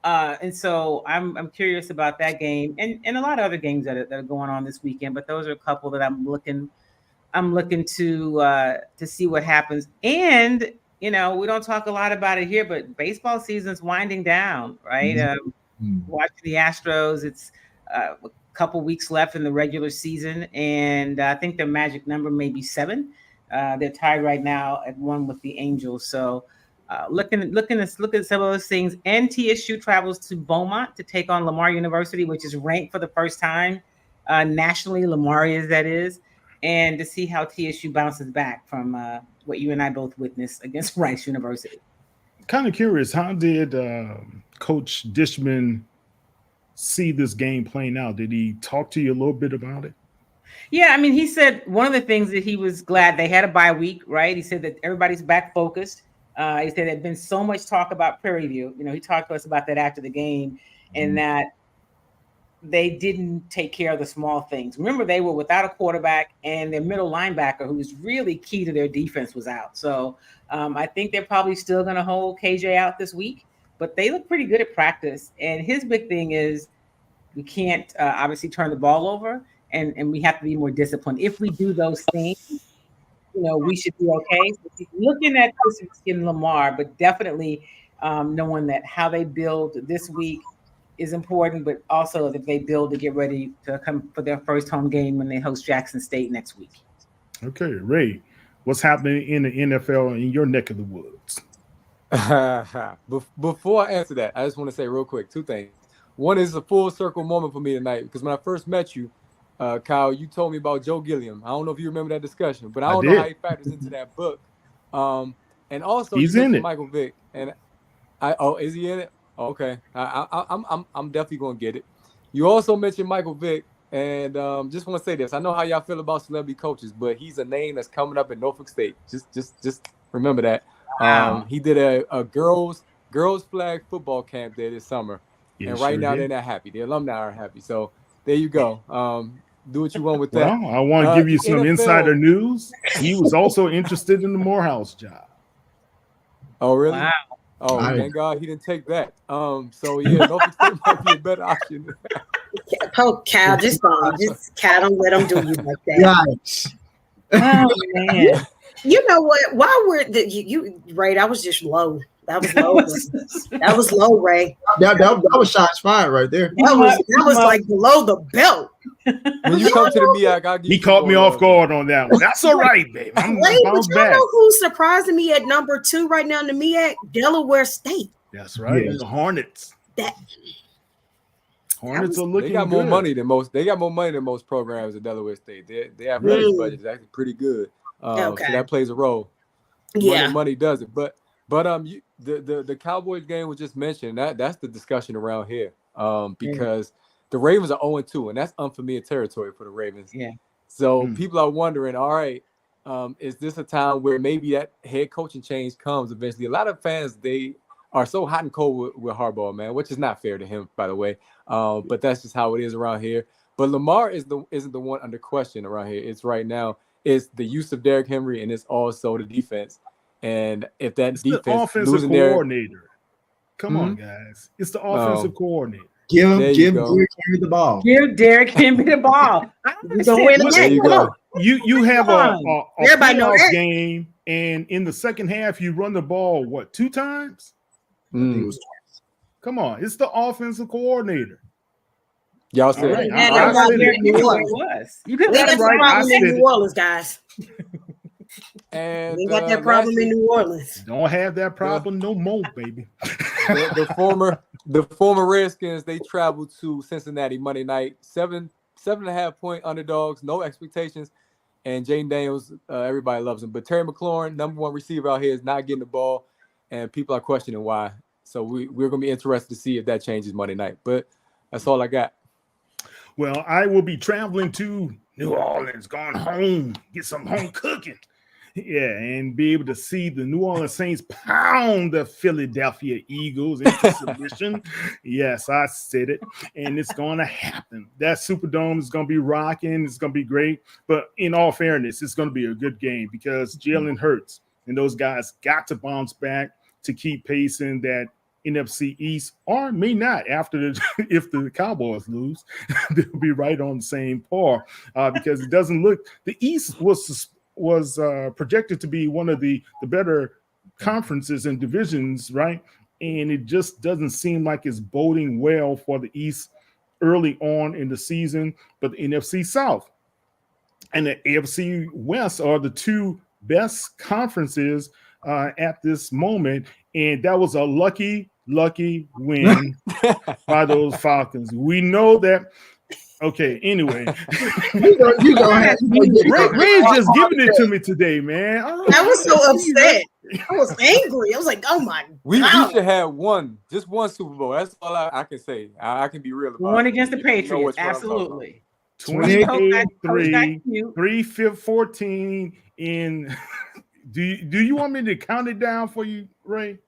And so I'm curious about that game and a lot of other games that are going on this weekend. But those are a couple that I'm looking to see what happens. And we don't talk a lot about it here, but baseball season's winding down, right? Watching the Astros, it's a couple weeks left in the regular season, and I think their magic number may be 7. They're tied right now at 1 with the Angels. So looking at some of those things. And TSU travels to Beaumont to take on Lamar University, which is ranked for the first time nationally. Lamar is, and to see how TSU bounces back from what you and I both witnessed against Rice University. Kind of curious, how did Coach Dishman see this game playing out? Did he talk to you a little bit about it? Yeah, I mean, he said one of the things that he was glad they had a bye week, right? He said that everybody's back focused. He said there'd been so much talk about Prairie View. He talked to us about that after the game, and that they didn't take care of the small things. Remember, they were without a quarterback, and their middle linebacker, who was really key to their defense, was out. So I think they're probably still going to hold KJ out this week, but they look pretty good at practice. And his big thing is we can't obviously turn the ball over, and we have to be more disciplined. If we do those things, we should be okay. So he's looking at this in Lamar, but definitely knowing that how they build this week is important, but also that they build to get ready to come for their first home game when they host Jackson State next week. Okay, Ray, what's happening in the NFL in your neck of the woods? Before I answer that, I just want to say real quick 2 things. One is a full circle moment for me tonight, because when I first met you, Kyle, you told me about Joe Gilliam. I don't know if you remember that discussion, but I don't know how he factors into that book. And also, he's in it. Michael Vick, and is he in it? Okay, I'm definitely gonna get it. You also mentioned Michael Vick, and just want to say this: I know how y'all feel about celebrity coaches, but he's a name that's coming up in Norfolk State. Just remember that. Wow. He did a girls flag football camp there this summer, and right now they're not happy. The alumni are happy. So there you go. Do what you want with that. Well, I want to give you some NFL insider news. He was also interested in the Morehouse job. Oh, really? Wow. Oh, thank God he didn't take that. So yeah, Norfolk State might be a better option. Cal, just Cal, don't let him do you like that. Right. Oh man. You know what? While we're you Ray, that was just low. That was low. That was low, Ray. That was shots fired right there. That was like below the belt. When you come to the MEAC, I'll give He caught me off guard on that one. That's all right, baby. I'm Ray, but you back. know who's surprising me at number 2 right now in the MEAC? Delaware State. That's right. Yeah. The Hornets. Hornets are looking. They got more good. money than most. They got more money than most programs at Delaware State. They have budget is actually pretty good. So that plays a role. Yeah, Money does it. But But the Cowboys game was just mentioned. That's the discussion around here. Because the Ravens are 0-2, and that's unfamiliar territory for the Ravens. Yeah. So people are wondering, all right, is this a time where maybe that head coaching change comes eventually? A lot of fans, they are so hot and cold with Harbaugh, man, which is not fair to him, by the way. But that's just how it is around here. But Lamar isn't the one under question around here. It's right now. It's the use of Derrick Henry, and it's also the defense. And if that it's defense the offensive coordinator. Come on, guys. It's the offensive coordinator. Give Derrick Henry the ball. Give Derrick Henry the ball. You have a playoff game, and in the second half, you run the ball, 2 times? I think it was twice. Come on. It's the offensive coordinator. Y'all said it. You could have that problem in New Orleans, guys. And we got that problem in New Orleans. Don't have that problem no more, baby. The former Redskins, they traveled to Cincinnati Monday night, 7.5 point underdogs, no expectations. And Jaden Daniels, everybody loves him. But Terry McLaurin, number 1 receiver out here, is not getting the ball, and people are questioning why. So we're going to be interested to see if that changes Monday night. But that's all I got. Well, I will be traveling to New Orleans, going home, get some home cooking. Yeah, and be able to see the New Orleans Saints pound the Philadelphia Eagles into submission. Yes, I said it, and it's going to happen. That Superdome is going to be rocking. It's going to be great. But in all fairness, it's going to be a good game because Jalen Hurts and those guys got to bounce back to keep pacing that NFC East, or may not after if the Cowboys lose, they'll be right on the same par because it doesn't look – the East was projected to be one of the better conferences and divisions, right? And it just doesn't seem like it's boding well for the East early on in the season. But the NFC South and the AFC West are the 2 best conferences at this moment. And that was a lucky win by those Falcons. We know that. Okay, anyway. Ray's just giving it to me today, man. I was so upset. I was angry. I was like, oh my God. We should have just one Super Bowl. That's all I can say. I can be real about one against the Patriots. Absolutely. 28-3, 3-14 in. Do you want me to count it down for you, Ray?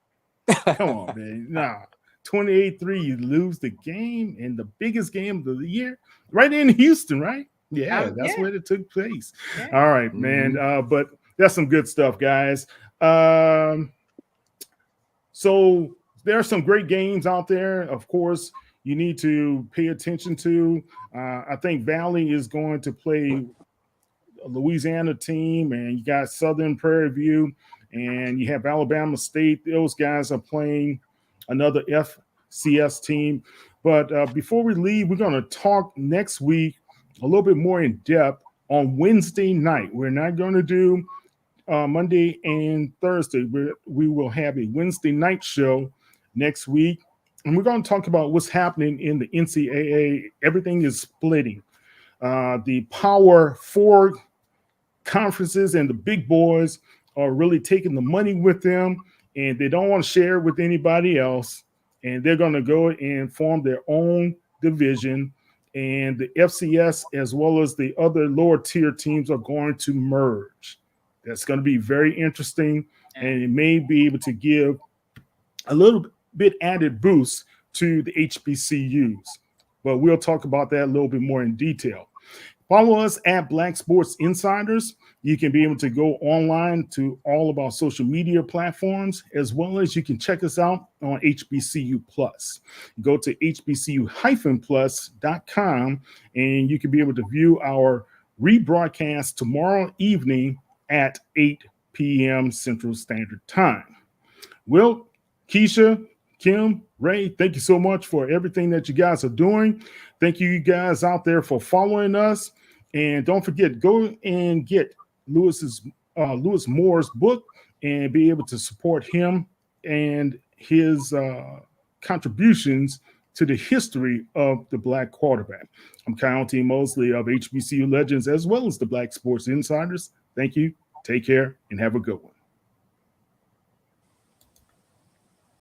Come on, man. Nah. 28-3, you lose the game in the biggest game of the year, right in Houston, right? Yeah, that's where it took place. Yeah. All right, man. But that's some good stuff, guys. So there are some great games out there. Of course, you need to pay attention to. I think Valley is going to play a Louisiana team, and you got Southern Prairie View, and you have Alabama State. Those guys are playing another FCS team. But before we leave, we're going to talk next week a little bit more in depth on Wednesday night. We're not going to do Monday and Thursday. We will have a Wednesday night show next week. And we're going to talk about what's happening in the NCAA. Everything is splitting. The Power 4 conferences and the big boys are really taking the money with them, and they don't want to share it with anybody else. And they're going to go and form their own division. And the FCS, as well as the other lower tier teams, are going to merge. That's going to be very interesting. And it may be able to give a little bit added boost to the HBCUs. But we'll talk about that a little bit more in detail. Follow us at Black Sports Insiders. You can be able to go online to all of our social media platforms, as well as you can check us out on HBCU Plus. Go to hbcu-plus.com, and you can be able to view our rebroadcast tomorrow evening at 8 p.m. Central Standard Time. Will, Keisha, Kim, Ray, thank you so much for everything that you guys are doing. Thank you guys out there for following us. And don't forget, go and get Lewis Moore's book and be able to support him and his contributions to the history of the Black quarterback. I'm Kyle T. Mosley of HBCU Legends, as well as the Black Sports Insiders. Thank you. Take care and have a good one.